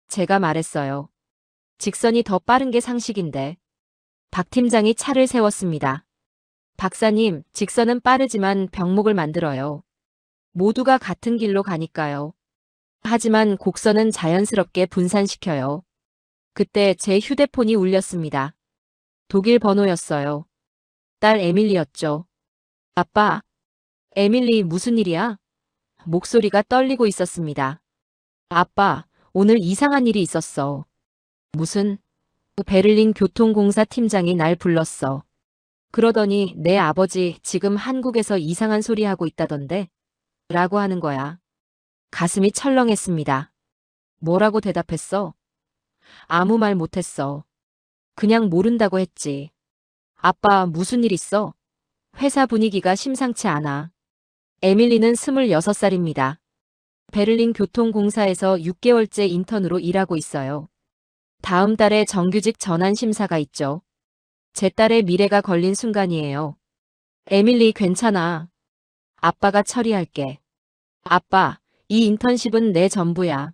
제가 말했어요. 직선이 더 빠른 게 상식인데. 박 팀장이 차를 세웠습니다. 박사님, 직선은 빠르지만 병목을 만들어요. 모두가 같은 길로 가니까요. 하지만 곡선은 자연스럽게 분산시켜요. 그때 제 휴대폰이 울렸습니다. 독일 번호였어요. 딸 에밀리였죠. 아빠, 에밀리 무슨 일이야? 목소리가 떨리고 있었습니다. 아빠, 오늘 이상한 일이 있었어. 무슨? 베를린 교통공사 팀장이 날 불렀어. 그러더니 내 아버지 지금 한국에서 이상한 소리 하고 있다던데? 라고 하는 거야. 가슴이 철렁했습니다. 뭐라고 대답했어? 아무 말 못했어. 그냥 모른다고 했지. 아빠, 무슨 일 있어? 회사 분위기가 심상치 않아. 에밀리는 26살입니다. 베를린 교통공사에서 6개월째 인턴으로 일하고 있어요. 다음 달에 정규직 전환 심사가 있죠. 제 딸의 미래가 걸린 순간이에요. 에밀리, 괜찮아. 아빠가 처리할게. 아빠, 이 인턴십은 내 전부야.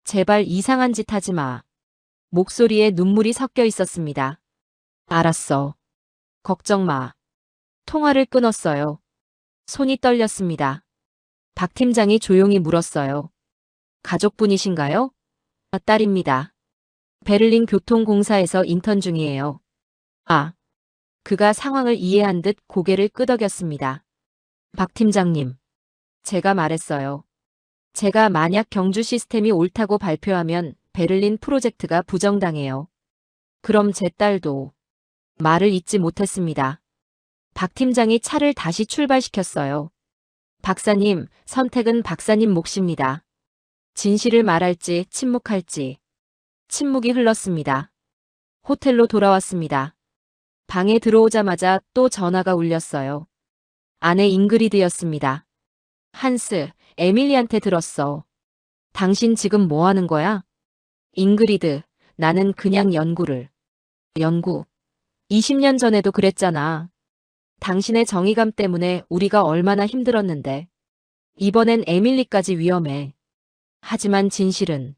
제발 이상한 짓 하지 마. 목소리에 눈물이 섞여 있었습니다. 알았어. 걱정 마. 통화를 끊었어요. 손이 떨렸습니다. 박 팀장이 조용히 물었어요. 가족분이신가요? 딸입니다. 베를린 교통공사에서 인턴 중이에요. 아. 그가 상황을 이해한 듯 고개를 끄덕였습니다. 박 팀장님. 제가 말했어요. 제가 만약 경주 시스템이 옳다고 발표하면 베를린 프로젝트가 부정당해요. 그럼 제 딸도. 말을 잇지 못했습니다. 박 팀장이 차를 다시 출발시켰어요. 박사님, 선택은 박사님 몫입니다. 진실을 말할지 침묵할지. 침묵이 흘렀습니다. 호텔로 돌아왔습니다. 방에 들어오자마자 또 전화가 울렸어요. 아내 잉그리드였습니다. 한스, 에밀리한테 들었어. 당신 지금 뭐 하는 거야? 잉그리드, 나는 그냥 연구를. 연구? 20년 전에도 그랬잖아. 당신의 정의감 때문에 우리가 얼마나 힘들었는데. 이번엔 에밀리까지 위험해. 하지만 진실은.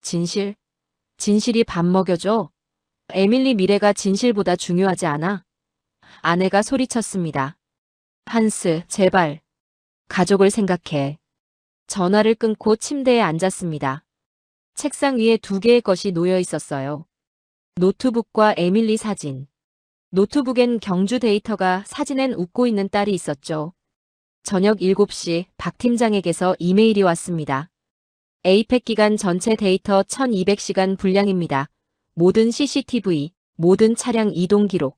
진실? 진실이 밥 먹여줘? 에밀리 미래가 진실보다 중요하지 않아? 아내가 소리쳤습니다. 한스, 제발. 가족을 생각해. 전화를 끊고 침대에 앉았습니다. 책상 위에 2개의 것이 놓여 있었어요. 노트북과 에밀리 사진. 노트북엔 경주 데이터가, 사진엔 웃고 있는 딸이 있었죠. 저녁 7시 박 팀장에게서 이메일이 왔습니다. 에이펙 기간 전체 데이터 1200시간 분량입니다. 모든 CCTV, 모든 차량 이동 기록.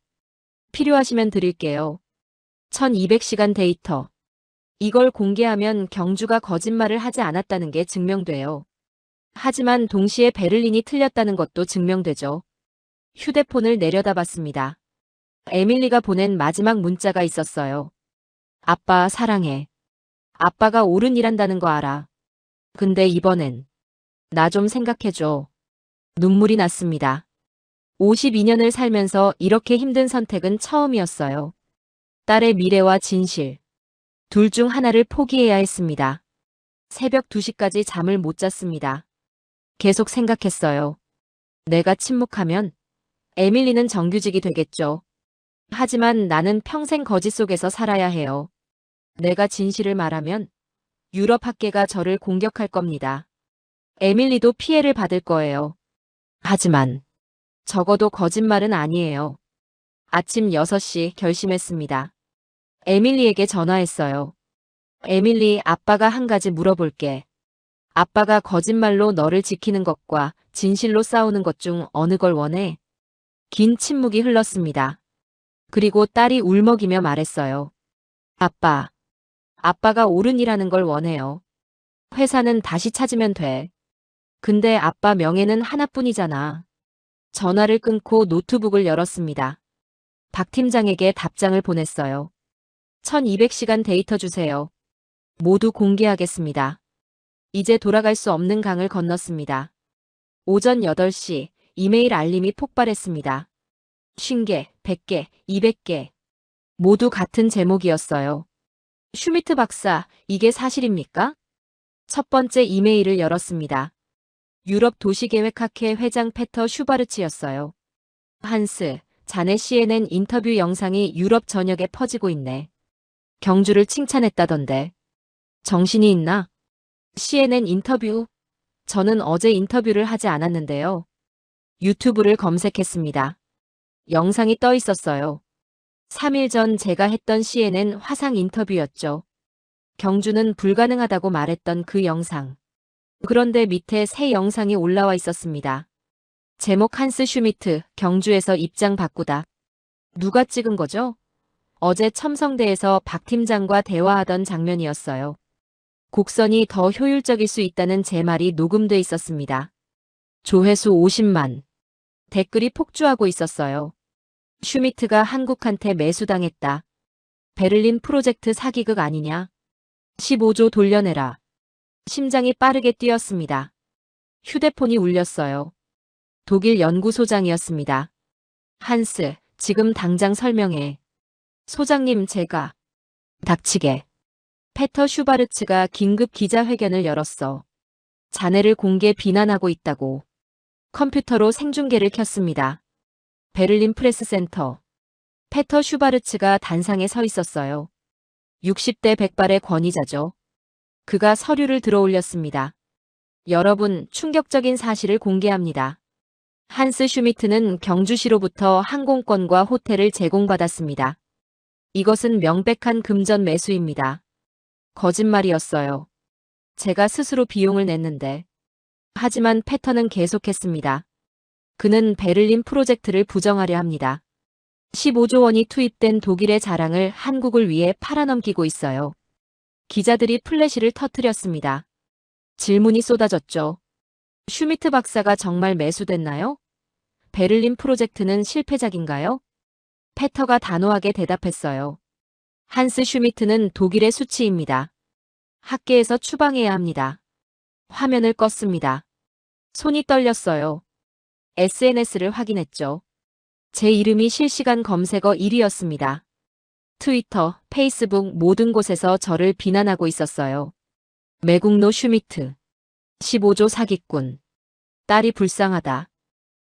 필요하시면 드릴게요. 1200시간 데이터. 이걸 공개하면 경주가 거짓말을 하지 않았다는 게 증명돼요. 하지만 동시에 베를린이 틀렸다는 것도 증명되죠. 휴대폰을 내려다봤습니다. 에밀리가 보낸 마지막 문자가 있었어요. 아빠, 사랑해. 아빠가 옳은 일 한다는 거 알아. 근데 이번엔 나 좀 생각해줘. 눈물이 났습니다. 52년을 살면서 이렇게 힘든 선택은 처음이었어요. 딸의 미래와 진실. 둘 중 하나를 포기해야 했습니다. 새벽 2시까지 잠을 못 잤습니다. 계속 생각했어요. 내가 침묵하면 에밀리는 정규직이 되겠죠. 하지만 나는 평생 거짓 속에서 살아야 해요. 내가 진실을 말하면 유럽 학계가 저를 공격할 겁니다. 에밀리도 피해를 받을 거예요. 하지만 적어도 거짓말은 아니에요. 아침 6시 결심했습니다. 에밀리에게 전화했어요. 에밀리, 아빠가 한 가지 물어볼게. 아빠가 거짓말로 너를 지키는 것과 진실로 싸우는 것 중 어느 걸 원해? 긴 침묵이 흘렀습니다. 그리고 딸이 울먹이며 말했어요. 아빠. 아빠가 옳은 일하는 걸 원해요. 회사는 다시 찾으면 돼. 근데 아빠 명예는 하나뿐이잖아. 전화를 끊고 노트북을 열었습니다. 박 팀장에게 답장을 보냈어요. 1200시간 데이터 주세요. 모두 공개하겠습니다. 이제 돌아갈 수 없는 강을 건넜습니다. 오전 8시 이메일 알림이 폭발했습니다. 50개, 100개, 200개. 모두 같은 제목이었어요. 슈미트 박사, 이게 사실입니까? 첫 번째 이메일을 열었습니다. 유럽 도시계획학회 회장 페터 슈바르츠였어요. 한스, 자네 CNN 인터뷰 영상이 유럽 전역에 퍼지고 있네. 경주를 칭찬했다던데. 정신이 있나? CNN 인터뷰? 저는 어제 인터뷰를 하지 않았는데요. 유튜브를 검색했습니다. 영상이 떠 있었어요. 3일 전 제가 했던 CNN 화상 인터뷰였죠. 경주는 불가능하다고 말했던 그 영상. 그런데 밑에 새 영상이 올라와 있었습니다. 제목 한스 슈미트, 경주에서 입장 바꾸다. 누가 찍은 거죠? 어제 첨성대에서 박 팀장과 대화하던 장면이었어요. 곡선이 더 효율적일 수 있다는 제 말이 녹음돼 있었습니다. 조회수 50만. 댓글이 폭주하고 있었어요. 슈미트가 한국한테 매수당했다. 베를린 프로젝트 사기극 아니냐? 15조 돌려내라. 심장이 빠르게 뛰었습니다. 휴대폰이 울렸어요. 독일 연구소장이었습니다. 한스, 지금 당장 설명해. 소장님, 제가. 닥치게. 페터 슈바르츠가 긴급 기자회견을 열었어. 자네를 공개 비난하고 있다고. 컴퓨터로 생중계를 켰습니다. 베를린 프레스센터. 페터 슈바르츠가 단상에 서 있었어요. 60대 백발의 권위자죠. 그가 서류를 들어올렸습니다. 여러분, 충격적인 사실을 공개합니다. 한스 슈미트는 경주시로부터 항공권과 호텔을 제공받았습니다. 이것은 명백한 금전 매수입니다. 거짓말이었어요. 제가 스스로 비용을 냈는데. 하지만 패터는 계속했습니다. 그는 베를린 프로젝트를 부정하려 합니다. 15조 원이 투입된 독일의 자랑을 한국을 위해 팔아넘기고 있어요. 기자들이 플래시를 터뜨렸습니다. 질문이 쏟아졌죠. 슈미트 박사가 정말 매수됐나요? 베를린 프로젝트는 실패작인가요? 패터가 단호하게 대답했어요. 한스 슈미트는 독일의 수치입니다. 학계에서 추방해야 합니다. 화면을 껐습니다. 손이 떨렸어요. SNS를 확인했죠. 제 이름이 실시간 검색어 1위였습니다. 트위터, 페이스북 모든 곳에서 저를 비난하고 있었어요. 매국노 슈미트. 15조 사기꾼. 딸이 불쌍하다.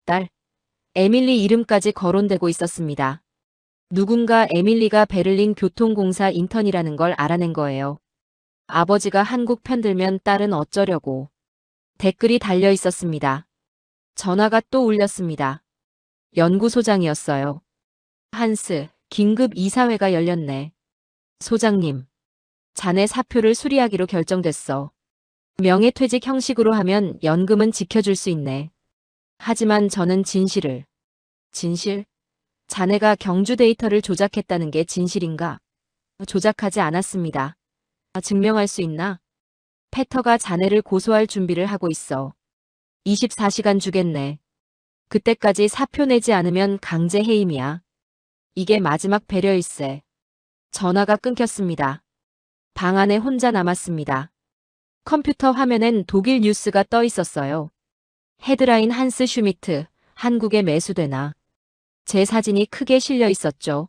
딸. 에밀리 이름까지 거론되고 있었습니다. 누군가 에밀리가 베를린 교통공사 인턴이라는 걸 알아낸 거예요. 아버지가 한국 편들면 딸은 어쩌려고. 댓글이 달려 있었습니다. 전화가 또 울렸습니다. 연구소장이었어요. 한스, 긴급 이사회가 열렸네. 소장님. 자네 사표를 수리하기로 결정됐어. 명예퇴직 형식으로 하면 연금은 지켜줄 수 있네. 하지만 저는 진실을. 진실? 자네가 경주 데이터를 조작했다는 게 진실인가? 조작하지 않았습니다. 증명할 수 있나? 패터가 자네를 고소할 준비를 하고 있어. 24시간 주겠네. 그때까지 사표 내지 않으면 강제 해임이야. 이게 마지막 배려일세. 전화가 끊겼습니다. 방 안에 혼자 남았습니다. 컴퓨터 화면엔 독일 뉴스가 떠 있었어요. 헤드라인 한스 슈미트, 한국에 매수되나. 제 사진이 크게 실려 있었죠.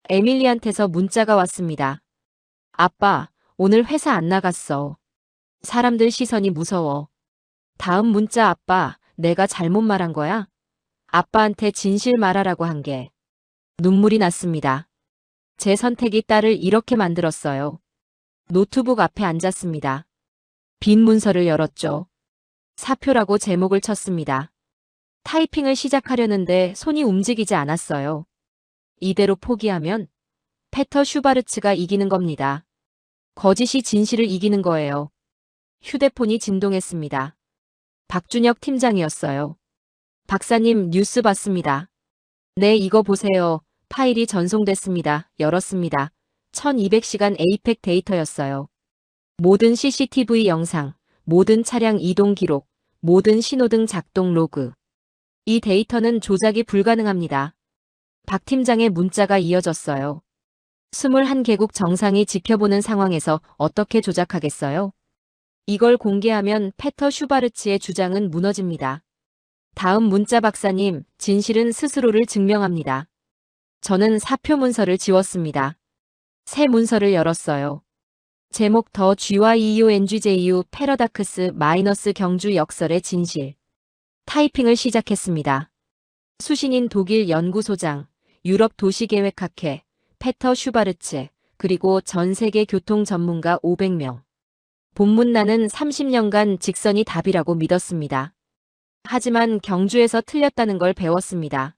에밀리한테서 문자가 왔습니다. 아빠, 오늘 회사 안 나갔어. 사람들 시선이 무서워. 다음 문자 아빠, 내가 잘못 말한 거야? 아빠한테 진실 말하라고 한 게. 눈물이 났습니다. 제 선택이 딸을 이렇게 만들었어요. 노트북 앞에 앉았습니다. 빈 문서를 열었죠. 사표라고 제목을 쳤습니다. 타이핑을 시작하려는데 손이 움직이지 않았어요. 이대로 포기하면 페터 슈바르츠가 이기는 겁니다. 거짓이 진실을 이기는 거예요. 휴대폰이 진동했습니다. 박준혁 팀장이었어요. 박사님, 뉴스 봤습니다. 네, 이거 보세요. 파일이 전송됐습니다. 열었습니다. 1200시간 에이펙 데이터였어요. 모든 CCTV 영상, 모든 차량 이동 기록, 모든 신호등 작동 로그. 이 데이터는 조작이 불가능합니다. 박 팀장의 문자가 이어졌어요. 21개국 정상이 지켜보는 상황에서 어떻게 조작하겠어요? 이걸 공개하면 페터 슈바르츠의 주장은 무너집니다. 다음 문자 박사님, 진실은 스스로를 증명합니다. 저는 사표 문서를 지웠습니다. 새 문서를 열었어요. 제목 더 GYEONGJU 패러다크스 마이너스 경주 역설의 진실. 타이핑을 시작했습니다. 수신인 독일 연구소장, 유럽 도시계획학회, 페터 슈바르츠, 그리고 전 세계 교통 전문가 500명. 본문 나는 30년간 직선이 답이라고 믿었습니다. 하지만 경주에서 틀렸다는 걸 배웠습니다.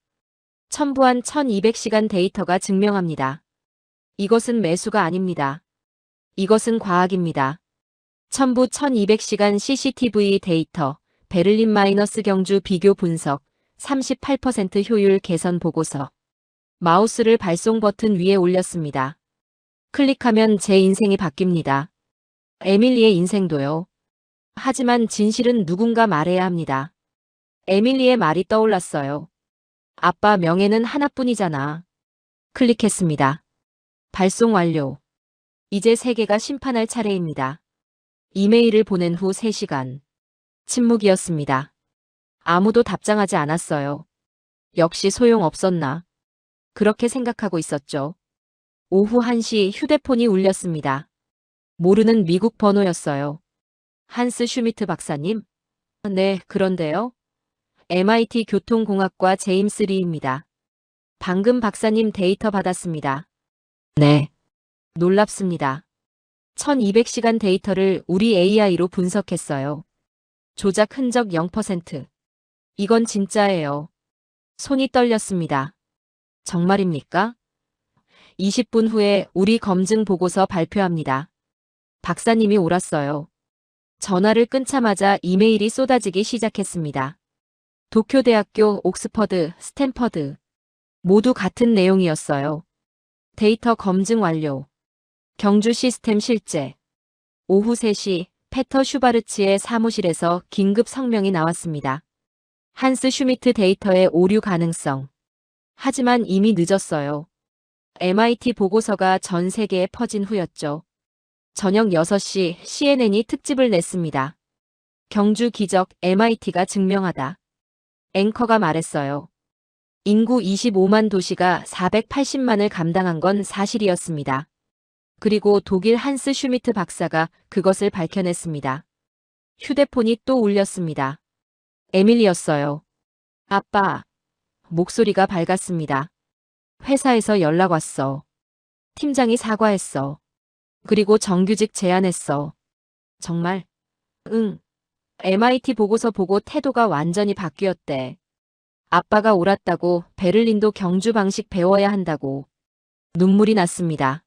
첨부한 1200시간 데이터가 증명합니다. 이것은 매수가 아닙니다. 이것은 과학입니다. 첨부 1200시간 CCTV 데이터, 베를린 마이너스 경주 비교 분석, 38% 효율 개선 보고서. 마우스를 발송 버튼 위에 올렸습니다. 클릭하면 제 인생이 바뀝니다. 에밀리의 인생도요. 하지만 진실은 누군가 말해야 합니다. 에밀리의 말이 떠올랐어요. 아빠 명예는 하나뿐이잖아. 클릭했습니다. 발송 완료. 이제 세계가 심판할 차례입니다. 이메일을 보낸 후 3시간. 침묵이었습니다. 아무도 답장하지 않았어요. 역시 소용없었나. 그렇게 생각하고 있었죠. 오후 1시 휴대폰이 울렸습니다. 모르는 미국 번호였어요. 한스 슈미트 박사님? 네, 그런데요. MIT 교통공학과 제임스 리입니다. 방금 박사님 데이터 받았습니다. 네. 놀랍습니다. 1200시간 데이터를 우리 AI로 분석했어요. 조작 흔적 0%. 이건 진짜예요. 손이 떨렸습니다. 정말입니까? 20분 후에 우리 검증 보고서 발표합니다. 박사님이 옳았어요. 전화를 끊자마자 이메일이 쏟아지기 시작했습니다. 도쿄대학교, 옥스퍼드, 스탠퍼드. 모두 같은 내용이었어요. 데이터 검증 완료. 경주 시스템 실제. 오후 3시 페터 슈바르츠의 사무실에서 긴급 성명이 나왔습니다. 한스 슈미트 데이터의 오류 가능성. 하지만 이미 늦었어요. MIT 보고서가 전 세계에 퍼진 후였죠. 저녁 6시 CNN이 특집을 냈습니다. 경주 기적 MIT가 증명하다. 앵커가 말했어요. 인구 25만 도시가 480만을 감당한 건 사실이었습니다. 그리고 독일 한스 슈미트 박사가 그것을 밝혀냈습니다. 휴대폰이 또 울렸습니다. 에밀리였어요. 아빠. 목소리가 밝았습니다. 회사에서 연락 왔어. 팀장이 사과했어. 그리고 정규직 제안했어. 정말? 응. MIT 보고서 보고 태도가 완전히 바뀌었대. 아빠가 옳았다고 베를린도 경주 방식 배워야 한다고. 눈물이 났습니다.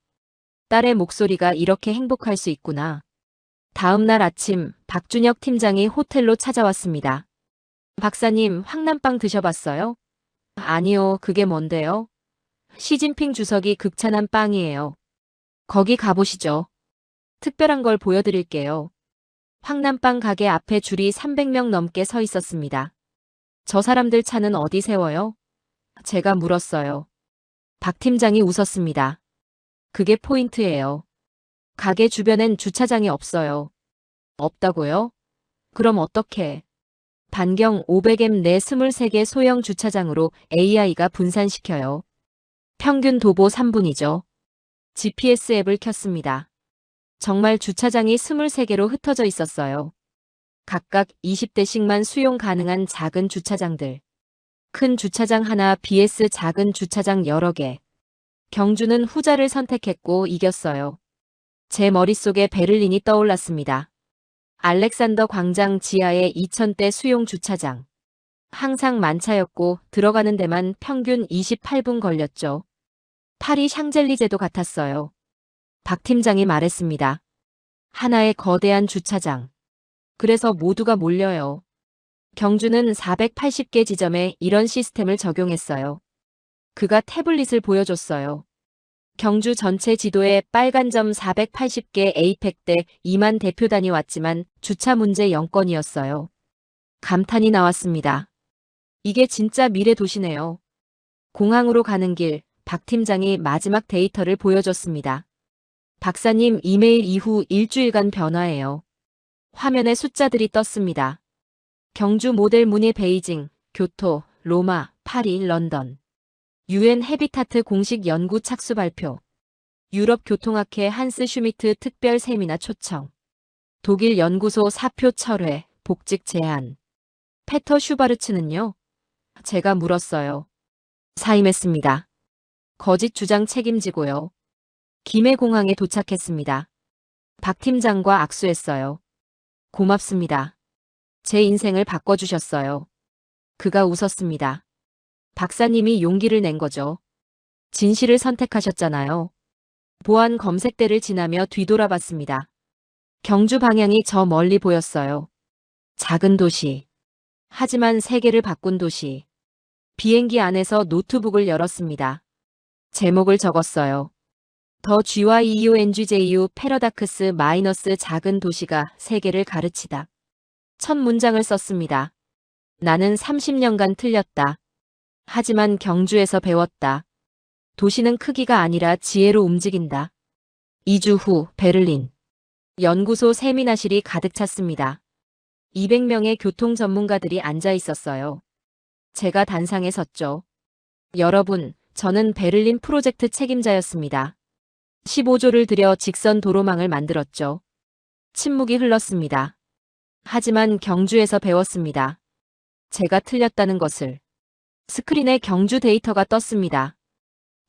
딸의 목소리가 이렇게 행복할 수 있구나. 다음 날 아침 박준혁 팀장이 호텔로 찾아왔습니다. 박사님, 황남빵 드셔봤어요? 아니요, 그게 뭔데요? 시진핑 주석이 극찬한 빵이에요. 거기 가보시죠. 특별한 걸 보여드릴게요. 황남빵 가게 앞에 줄이 300명 넘게 서 있었습니다. 저 사람들 차는 어디 세워요? 제가 물었어요. 박 팀장이 웃었습니다. 그게 포인트예요. 가게 주변엔 주차장이 없어요. 없다고요? 그럼 어떻게? 반경 500m 내 23개 소형 주차장으로 AI가 분산시켜요. 평균 도보 3분이죠. GPS 앱을 켰습니다. 정말 주차장이 23개로 흩어져 있었어요. 각각 20대씩만 수용 가능한 작은 주차장들. 큰 주차장 하나 vs 작은 주차장 여러 개. 경주는 후자를 선택했고 이겼어요. 제 머릿속에 베를린이 떠올랐습니다. 알렉산더 광장 지하의 2000대 수용 주차장. 항상 만차였고 들어가는 데만 평균 28분 걸렸죠. 파리 샹젤리제도 같았어요. 박 팀장이 말했습니다. 하나의 거대한 주차장. 그래서 모두가 몰려요. 경주는 480개 지점에 이런 시스템을 적용했어요. 그가 태블릿을 보여줬어요. 경주 전체 지도에 빨간 점 480개 에이펙 대 2만 대표단이 왔지만 주차 문제 0건이었어요. 감탄이 나왔습니다. 이게 진짜 미래 도시네요. 공항으로 가는 길, 박 팀장이 마지막 데이터를 보여줬습니다. 박사님 이메일 이후 일주일간 변화예요. 화면에 숫자들이 떴습니다. 경주 모델 문의 베이징, 교토, 로마, 파리, 런던. UN 헤비타트 공식 연구 착수 발표. 유럽 교통학회 한스 슈미트 특별 세미나 초청. 독일 연구소 사표 철회, 복직 제한. 페터 슈바르츠는요? 제가 물었어요. 사임했습니다. 거짓 주장 책임지고요. 김해공항에 도착했습니다. 박 팀장과 악수했어요. 고맙습니다. 제 인생을 바꿔주셨어요. 그가 웃었습니다. 박사님이 용기를 낸 거죠. 진실을 선택하셨잖아요. 보안 검색대를 지나며 뒤돌아봤습니다. 경주 방향이 저 멀리 보였어요. 작은 도시. 하지만 세계를 바꾼 도시. 비행기 안에서 노트북을 열었습니다. 제목을 적었어요. 더 GYEUNGJU 패러다크스 마이너스 작은 도시가 세계를 가르치다. 첫 문장을 썼습니다. 나는 30년간 틀렸다. 하지만 경주에서 배웠다. 도시는 크기가 아니라 지혜로 움직인다. 2주 후 베를린. 연구소 세미나실이 가득 찼습니다. 200명의 교통 전문가들이 앉아 있었어요. 제가 단상에 섰죠. 여러분, 저는 베를린 프로젝트 책임자였습니다. 15조를 들여 직선 도로망을 만들었죠. 침묵이 흘렀습니다. 하지만 경주에서 배웠습니다. 제가 틀렸다는 것을. 스크린에 경주 데이터가 떴습니다.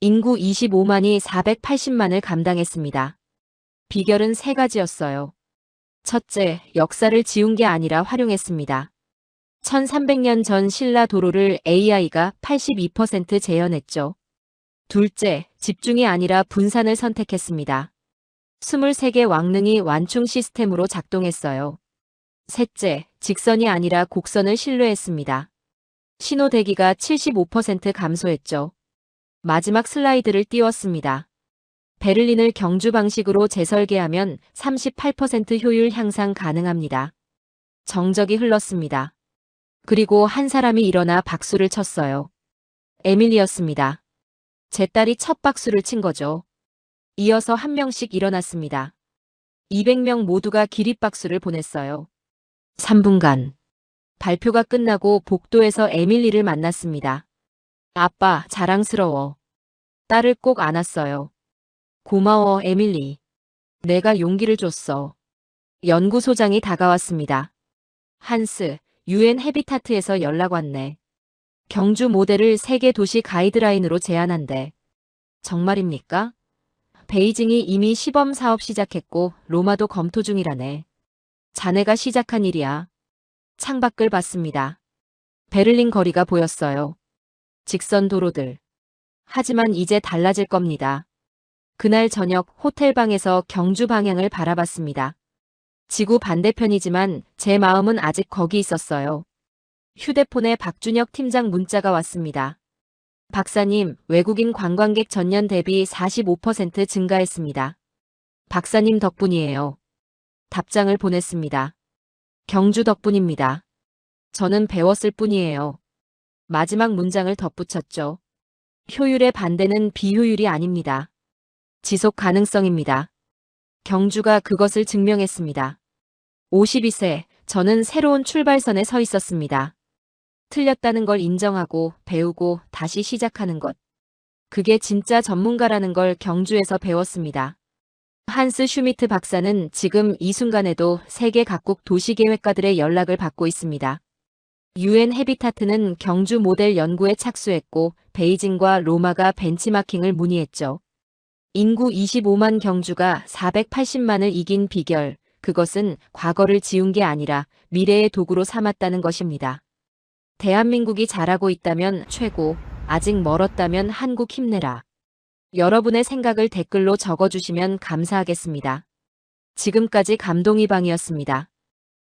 인구 25만이 480만을 감당했습니다. 비결은 세 가지였어요. 첫째, 역사를 지운 게 아니라 활용했습니다. 1300년 전 신라 도로를 AI가 82% 재현했죠. 둘째, 집중이 아니라 분산을 선택했습니다. 23개 왕릉이 완충 시스템으로 작동했어요. 셋째, 직선이 아니라 곡선을 신뢰했습니다. 신호 대기가 75% 감소했죠. 마지막 슬라이드를 띄웠습니다. 베를린을 경주 방식으로 재설계하면 38% 효율 향상 가능합니다. 정적이 흘렀습니다. 그리고 한 사람이 일어나 박수를 쳤어요. 에밀리였습니다. 제 딸이 첫 박수를 친 거죠. 이어서 한 명씩 일어났습니다. 200명 모두가 기립박수를 보냈어요. 3분간. 발표가 끝나고 복도에서 에밀리를 만났습니다. 아빠, 자랑스러워. 딸을 꼭 안았어요. 고마워, 에밀리. 내가 용기를 줬어. 연구소장이 다가왔습니다. 한스, UN 헤비타트에서 연락 왔네. 경주 모델을 세계 도시 가이드라인으로 제안한대. 정말입니까? 베이징이 이미 시범 사업 시작했고 로마도 검토 중이라네. 자네가 시작한 일이야. 창밖을 봤습니다. 베를린 거리가 보였어요. 직선 도로들. 하지만 이제 달라질 겁니다. 그날 저녁 호텔방에서 경주 방향을 바라봤습니다. 지구 반대편이지만 제 마음은 아직 거기 있었어요. 휴대폰에 박준혁 팀장 문자가 왔습니다. 박사님, 외국인 관광객 전년 대비 45% 증가했습니다. 박사님 덕분이에요. 답장을 보냈습니다. 경주 덕분입니다. 저는 배웠을 뿐이에요. 마지막 문장을 덧붙였죠. 효율의 반대는 비효율이 아닙니다. 지속 가능성입니다. 경주가 그것을 증명했습니다. 52세, 저는 새로운 출발선에 서 있었습니다. 틀렸다는 걸 인정하고 배우고 다시 시작하는 것. 그게 진짜 전문가라는 걸 경주에서 배웠습니다. 한스 슈미트 박사는 지금 이 순간에도 세계 각국 도시계획가들의 연락을 받고 있습니다. UN 헤비타트는 경주 모델 연구에 착수했고 베이징과 로마가 벤치마킹을 문의했죠. 인구 25만 경주가 480만을 이긴 비결, 그것은 과거를 지운 게 아니라 미래의 도구로 삼았다는 것입니다. 대한민국이 잘하고 있다면 최고, 아직 멀었다면 한국 힘내라. 여러분의 생각을 댓글로 적어주시면 감사하겠습니다. 지금까지 감동이방이었습니다.